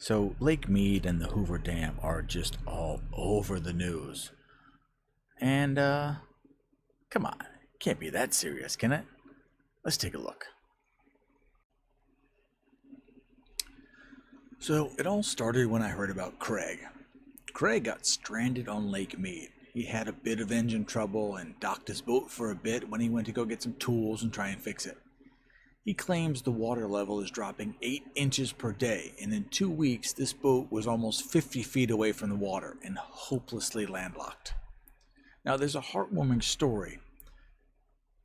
So Lake Mead and the Hoover Dam are just all over the news. And, come on, can't be that serious, can it? Let's take a look. So it all started when I heard about Craig. Craig got stranded on Lake Mead. He had a bit of engine trouble and docked his boat for a bit when he went to go get some tools and try and fix it. He claims the water level is dropping 8 inches per day, and in 2 weeks this boat was almost 50 feet away from the water and hopelessly landlocked. Now there's a heartwarming story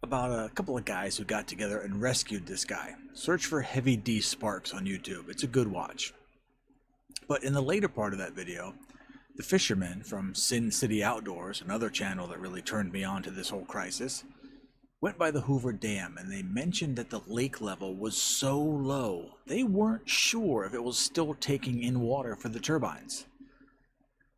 about a couple of guys who got together and rescued this guy. Search for Heavy D Sparks on YouTube. It's a good watch. But in the later part of that video, the fishermen from Sin City Outdoors, another channel that really turned me on to this whole crisis, went by the Hoover Dam, and they mentioned that the lake level was so low they weren't sure if it was still taking in water for the turbines.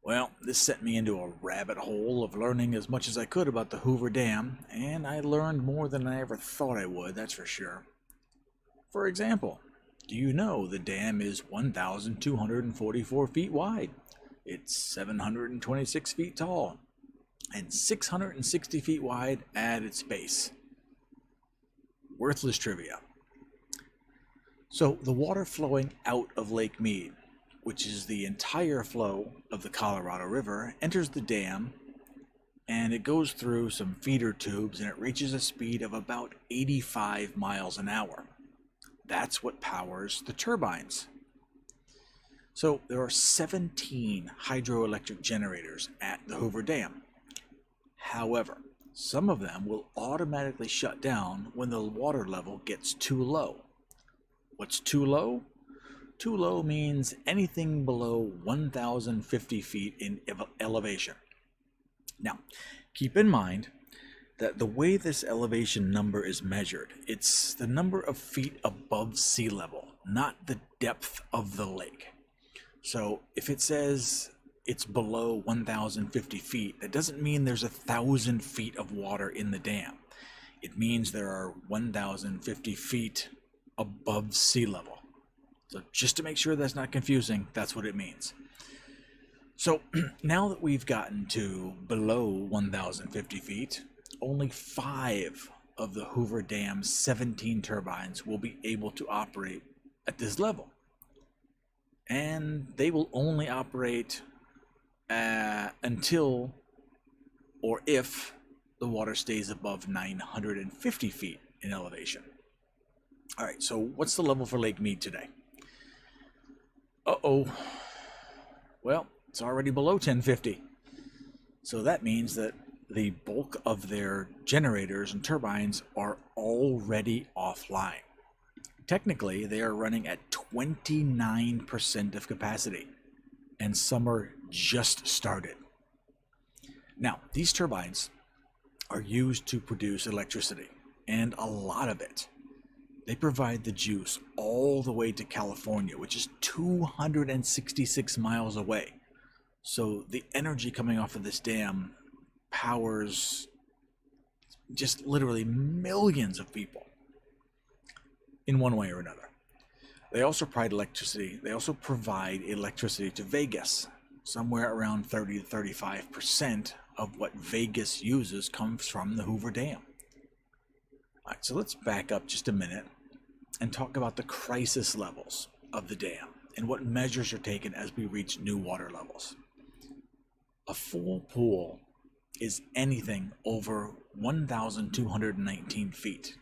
Well, this sent me into a rabbit hole of learning as much as I could about the Hoover Dam, and I learned more than I ever thought I would, that's for sure. For example, do you know the dam is 1,244 feet wide? It's 726 feet tall and 660 feet wide at its base. Worthless trivia. So the water flowing out of Lake Mead, which is the entire flow of the Colorado River, enters the dam and it goes through some feeder tubes and it reaches a speed of about 85 miles an hour. That's what powers the turbines. So there are 17 hydroelectric generators at the Hoover Dam. However, some of them will automatically shut down when the water level gets too low. What's too low? Too low means anything below 1,050 feet in elevation. Now, keep in mind that the way this elevation number is measured, it's the number of feet above sea level, not the depth of the lake. So if it says it's below 1,050 feet, that doesn't mean there's 1,000 feet of water in the dam. It means there are 1,050 feet above sea level. So just to make sure that's not confusing, that's what it means. So now that we've gotten to below 1,050 feet, only 5 of the Hoover Dam's 17 turbines will be able to operate at this level. And they will only operate until or if the water stays above 950 feet in elevation. All right, so what's the level for Lake Mead today? Well, it's already below 1050. So that means that the bulk of their generators and turbines are already offline. Technically, they are running at 29% of capacity, and summer just started. Now, these turbines are used to produce electricity, and a lot of it. They provide the juice all the way to California, which is 266 miles away. So the energy coming off of this dam powers just literally millions of people in one way or another. They also provide electricity. They also provide electricity to Vegas. Somewhere around 30 to 35% of what Vegas uses comes from the Hoover Dam. All right, so let's back up just a minute and talk about the crisis levels of the dam and what measures are taken as we reach new water levels. A full pool is anything over 1,219 feet.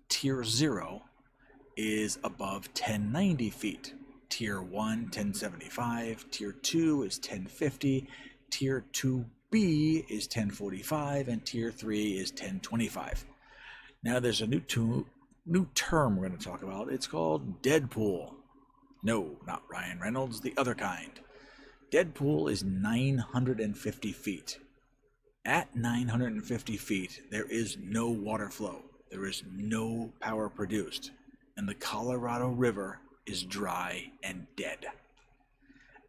Tier 0 is above 1090 feet. Tier 1, 1075. Tier 2 is 1050. Tier 2B is 1045. And Tier 3 is 1025. Now there's a new term we're going to talk about. It's called Deadpool. No, not Ryan Reynolds, the other kind. Deadpool is 950 feet. At 950 feet, there is no water flow. There is no power produced, and the Colorado River is dry and dead.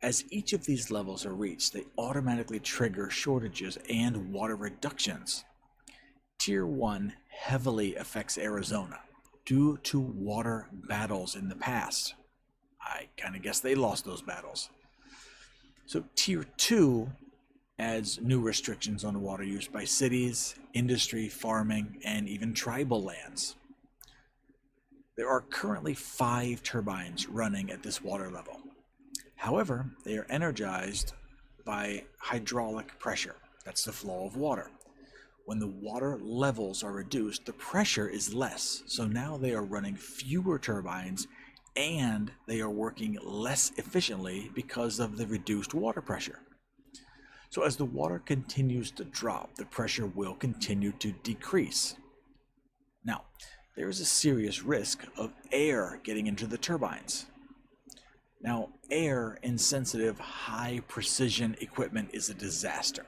As each of these levels are reached, they automatically trigger shortages and water reductions. Tier 1 heavily affects Arizona due to water battles in the past. I kind of guess they lost those battles. So Tier 2 adds new restrictions on water use by cities, industry, farming, and even tribal lands. There are currently 5 turbines running at this water level. However, they are energized by hydraulic pressure. That's the flow of water. When the water levels are reduced, the pressure is less. So now they are running fewer turbines and they are working less efficiently because of the reduced water pressure. So as the water continues to drop, the pressure will continue to decrease. Now, there is a serious risk of air getting into the turbines. Now, air in sensitive, high-precision equipment is a disaster.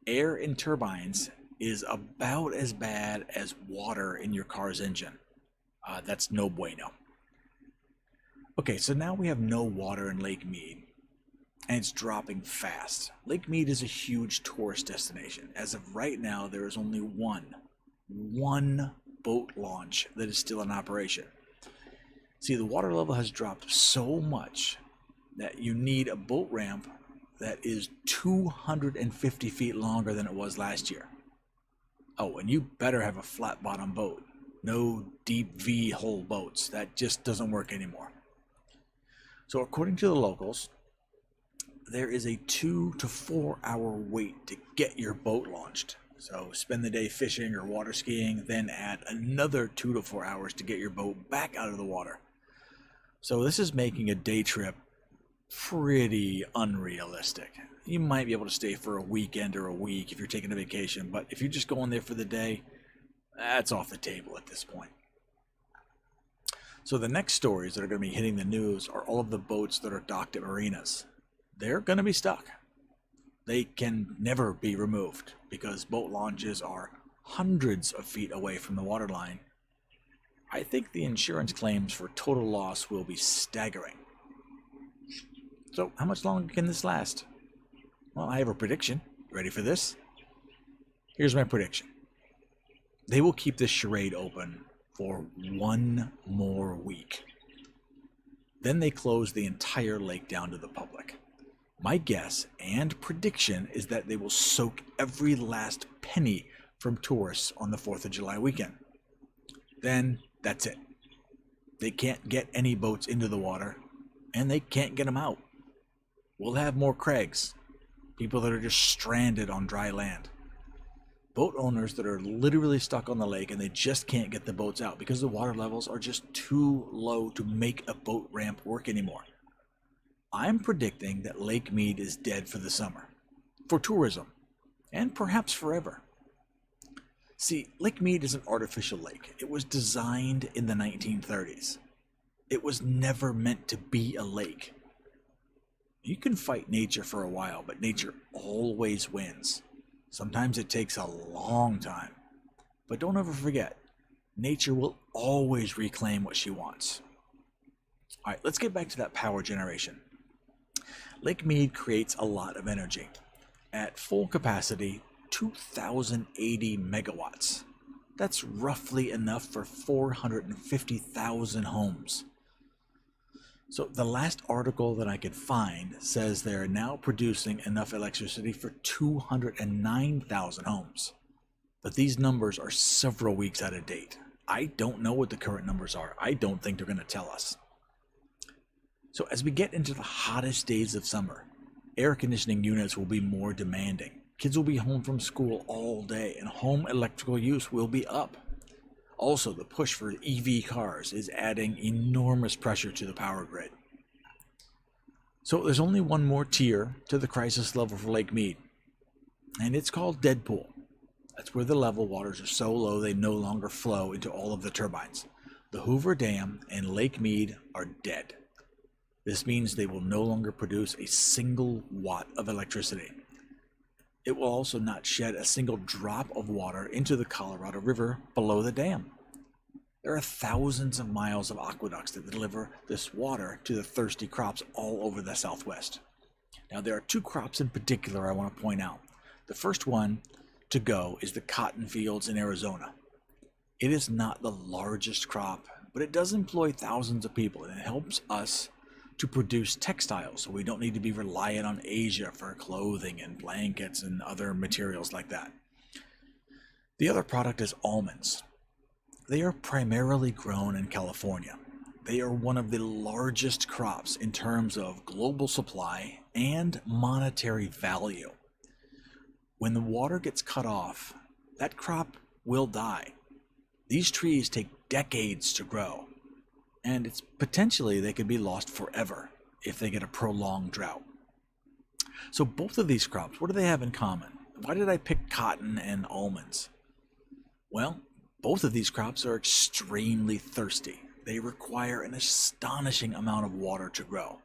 Air in turbines is about as bad as water in your car's engine. That's no bueno. Okay, so now we have no water in Lake Mead, and it's dropping fast. Lake Mead is a huge tourist destination. As of right now, there is only one boat launch that is still in operation. See, the water level has dropped so much that you need a boat ramp that is 250 feet longer than it was last year. Oh, and you better have a flat bottom boat. No deep V-hull boats. That just doesn't work anymore. So according to the locals, there is a 2 to 4 hour wait to get your boat launched. So spend the day fishing or water skiing, then add another 2 to 4 hours to get your boat back out of the water. So this is making a day trip pretty unrealistic. You might be able to stay for a weekend or a week if you're taking a vacation, but if you're just going there for the day, that's off the table at this point. So the next stories that are going to be hitting the news are all of the boats that are docked at marinas. They're going to be stuck. They can never be removed because boat launches are hundreds of feet away from the waterline. I think the insurance claims for total loss will be staggering. So how much longer can this last? Well, I have a prediction. Ready for this? Here's my prediction. They will keep this charade open for 1 more week. Then they close the entire lake down to the public. My guess and prediction is that they will soak every last penny from tourists on the 4th of July weekend. Then that's it. They can't get any boats into the water, and they can't get them out. We'll have more Craigs, people that are just stranded on dry land. Boat owners that are literally stuck on the lake and they just can't get the boats out because the water levels are just too low to make a boat ramp work anymore. I'm predicting that Lake Mead is dead for the summer, for tourism, and perhaps forever. See, Lake Mead is an artificial lake. It was designed in the 1930s. It was never meant to be a lake. You can fight nature for a while, but nature always wins. Sometimes it takes a long time. But don't ever forget, nature will always reclaim what she wants. All right, let's get back to that power generation. Lake Mead creates a lot of energy. At full capacity, 2,080 megawatts. That's roughly enough for 450,000 homes. So the last article that I could find says they're now producing enough electricity for 209,000 homes. But these numbers are several weeks out of date. I don't know what the current numbers are. I don't think they're going to tell us. So as we get into the hottest days of summer, air conditioning units will be more demanding. Kids will be home from school all day and home electrical use will be up. Also, the push for EV cars is adding enormous pressure to the power grid. So there's only one more tier to the crisis level for Lake Mead, and it's called Deadpool. That's where the level waters are so low they no longer flow into all of the turbines. The Hoover Dam and Lake Mead are dead. This means they will no longer produce a single watt of electricity. It will also not shed a single drop of water into the Colorado River below the dam. There are thousands of miles of aqueducts that deliver this water to the thirsty crops all over the Southwest. Now, there are 2 crops in particular I want to point out. The first one to go is the cotton fields in Arizona. It is not the largest crop, but it does employ thousands of people, and it helps us to produce textiles, so we don't need to be reliant on Asia for clothing and blankets and other materials like that. The other product is almonds. They are primarily grown in California. They are one of the largest crops in terms of global supply and monetary value. When the water gets cut off, that crop will die. These trees take decades to grow, and it's potentially they could be lost forever if they get a prolonged drought. So both of these crops, what do they have in common? Why did I pick cotton and almonds? Well, both of these crops are extremely thirsty. They require an astonishing amount of water to grow.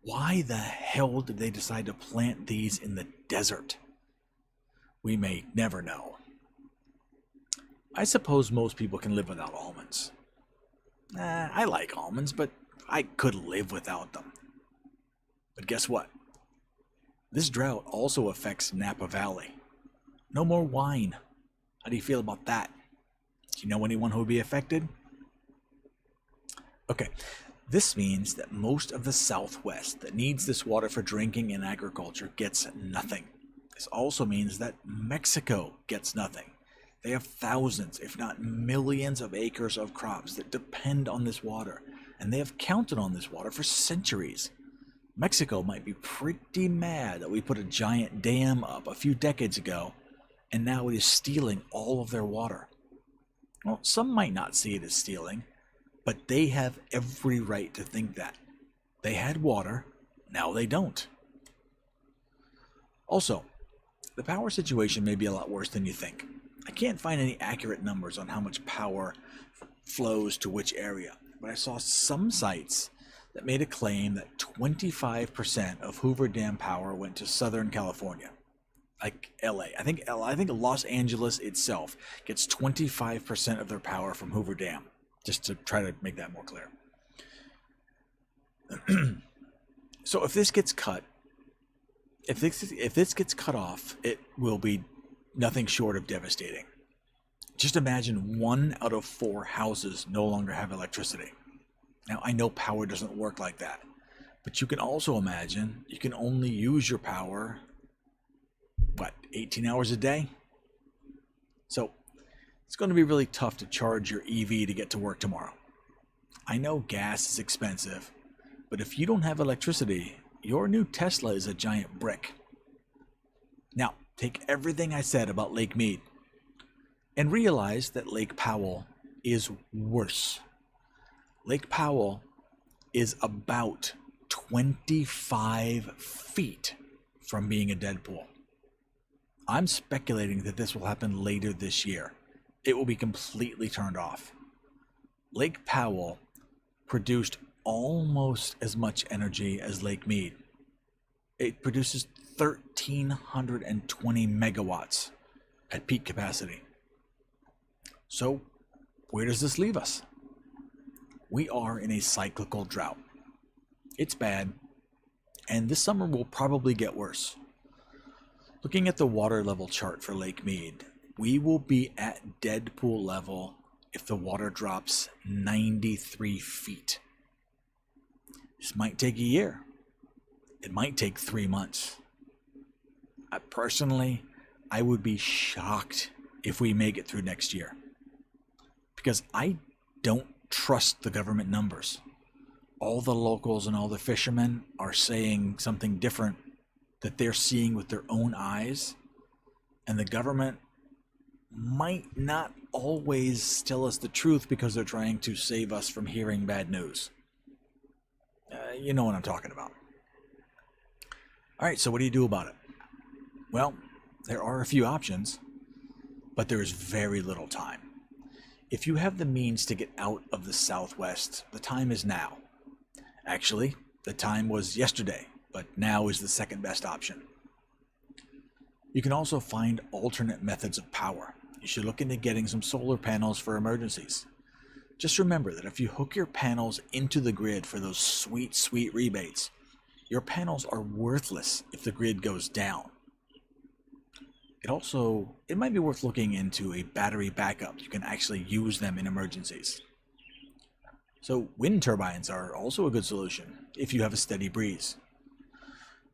Why the hell did they decide to plant these in the desert? We may never know. I suppose most people can live without almonds. I like almonds, but I could live without them. But guess what? This drought also affects Napa Valley. No more wine. How do you feel about that? Do you know anyone who would be affected? Okay, this means that most of the Southwest that needs this water for drinking and agriculture gets nothing. This also means that Mexico gets nothing. They have thousands, if not millions of acres of crops that depend on this water, and they have counted on this water for centuries. Mexico might be pretty mad that we put a giant dam up a few decades ago, and now it is stealing all of their water. Well, some might not see it as stealing, but they have every right to think that. They had water, now they don't. Also, the power situation may be a lot worse than you think. I can't find any accurate numbers on how much power flows to which area, but I saw some sites that made a claim that 25% of Hoover Dam power went to Southern California, like LA. I think Los Angeles itself gets 25% of their power from Hoover Dam, just to try to make that more clear. So if this gets cut, if this gets cut off, it will be nothing short of devastating. Just imagine 1 out of 4 houses no longer have electricity. Now, I know power doesn't work like that, but you can also imagine you can only use your power, 18 hours a day? So it's going to be really tough to charge your EV to get to work tomorrow. I know gas is expensive, but if you don't have electricity, your new Tesla is a giant brick. Now, take everything I said about Lake Mead and realize that Lake Powell is worse. Lake Powell is about 25 feet from being a Deadpool. I'm speculating that this will happen later this year. It will be completely turned off. Lake Powell produced almost as much energy as Lake Mead. It produces 1,320 megawatts at peak capacity. So, where does this leave us? We are in a cyclical drought. It's bad, and this summer will probably get worse. Looking at the water level chart for Lake Mead, we will be at Deadpool level if the water drops 93 feet. This might take a year. It might take 3 months. Personally, I would be shocked if we make it through next year, because I don't trust the government numbers. All the locals and all the fishermen are saying something different that they're seeing with their own eyes, and the government might not always tell us the truth because they're trying to save us from hearing bad news. You know what I'm talking about. All right, so what do you do about it? Well, there are a few options, but there is very little time. If you have the means to get out of the Southwest, the time is now. Actually, the time was yesterday, but now is the second best option. You can also find alternate methods of power. You should look into getting some solar panels for emergencies. Just remember that if you hook your panels into the grid for those sweet, sweet rebates, your panels are worthless if the grid goes down. It might be worth looking into a battery backup. You can actually use them in emergencies. So wind turbines are also a good solution if you have a steady breeze.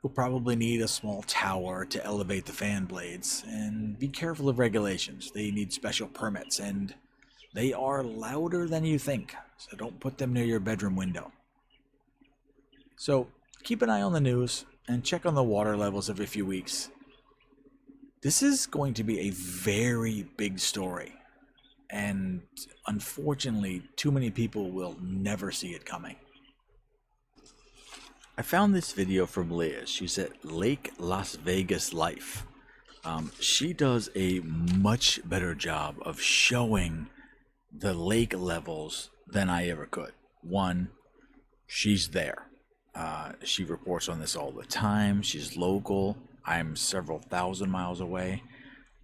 You'll probably need a small tower to elevate the fan blades, and be careful of regulations. They need special permits, and they are louder than you think, so don't put them near your bedroom window. So keep an eye on the news and check on the water levels every few weeks. This is going to be a very big story, and unfortunately, too many people will never see it coming. I found this video from Liz. She's at Lake Las Vegas Life. She does a much better job of showing the lake levels than I ever could. One, she's there. She reports on this all the time. She's local. I'm several thousand miles away.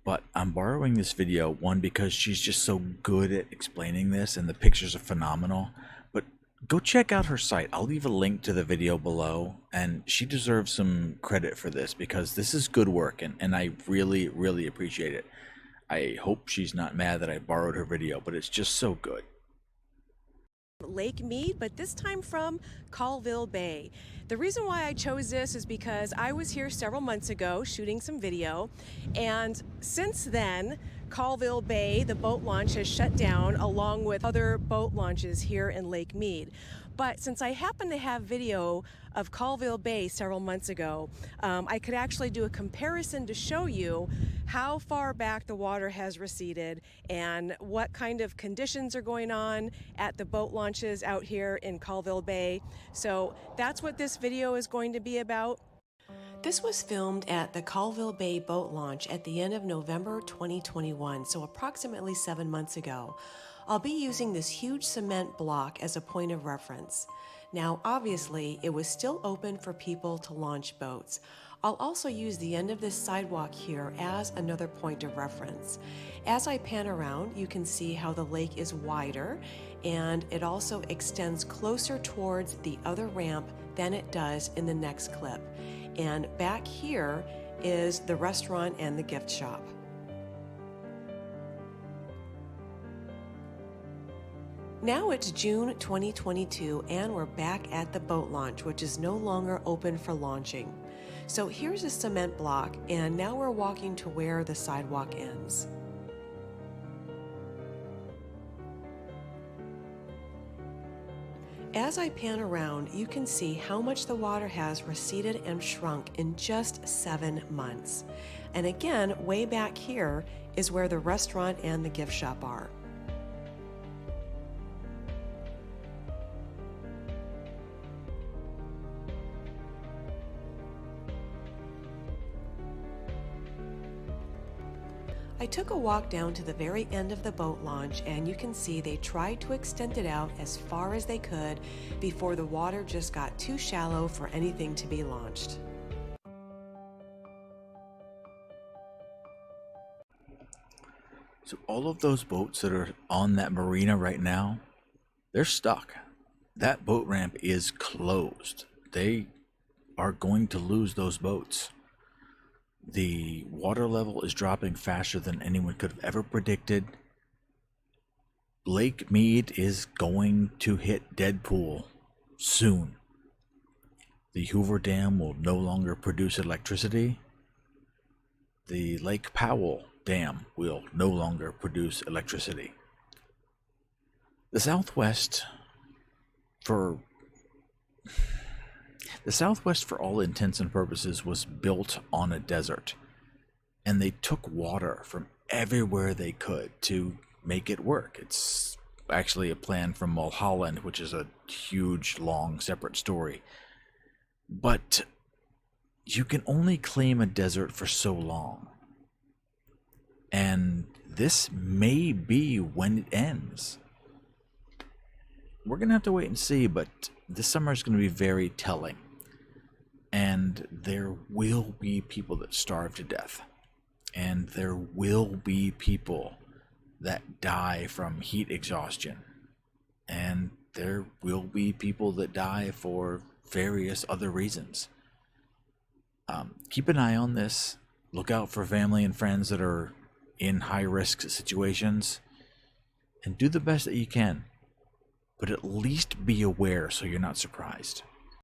But I'm borrowing this video, one, because she's just so good at explaining this and the pictures are phenomenal. But go check out her site. I'll leave a link to the video below, and she deserves some credit for this because this is good work, and I really, really appreciate it. I hope she's not mad that I borrowed her video, but it's just so good. Lake Mead, but this time from Colville Bay. The reason why I chose this is because I was here several months ago shooting some video, and since then Colville Bay, the boat launch, has shut down along with other boat launches here in Lake Mead. But since I happen to have video of Colville Bay several months ago, I could actually do a comparison to show you how far back the water has receded and what kind of conditions are going on at the boat launches out here in Colville Bay. So that's what this video is going to be about. This was filmed at the Colville Bay boat launch at the end of November 2021, so approximately 7 months ago. I'll be using this huge cement block as a point of reference. Now, obviously, it was still open for people to launch boats. I'll also use the end of this sidewalk here as another point of reference. As I pan around, you can see how the lake is wider, and it also extends closer towards the other ramp than it does in the next clip. And back here is the restaurant and the gift shop. Now it's June 2022 and we're back at the boat launch, which is no longer open for launching. So here's a cement block, and now we're walking to where the sidewalk ends. As I pan around, you can see how much the water has receded and shrunk in just 7 months. And again, way back here is where the restaurant and the gift shop are. I took a walk down to the very end of the boat launch, and you can see they tried to extend it out as far as they could before the water just got too shallow for anything to be launched. So all of those boats that are on that marina right now, they're stuck. That boat ramp is closed. They are going to lose those boats. The water level is dropping faster than anyone could have ever predicted. Lake Mead is going to hit Deadpool soon. The Hoover Dam will no longer produce electricity. The Lake Powell Dam will no longer produce electricity. The Southwest, for all intents and purposes, was built on a desert, and they took water from everywhere they could to make it work. It's actually a plan from Mulholland, which is a huge, long, separate story. But you can only claim a desert for so long, and this may be when it ends. We're gonna have to wait and see, but this summer is going to be very telling. And there will be people that starve to death. And there will be people that die from heat exhaustion. And there will be people that die for various other reasons. Keep an eye on this. Look out for family and friends that are in high-risk situations. And do the best that you can. but at least be aware so you're not surprised.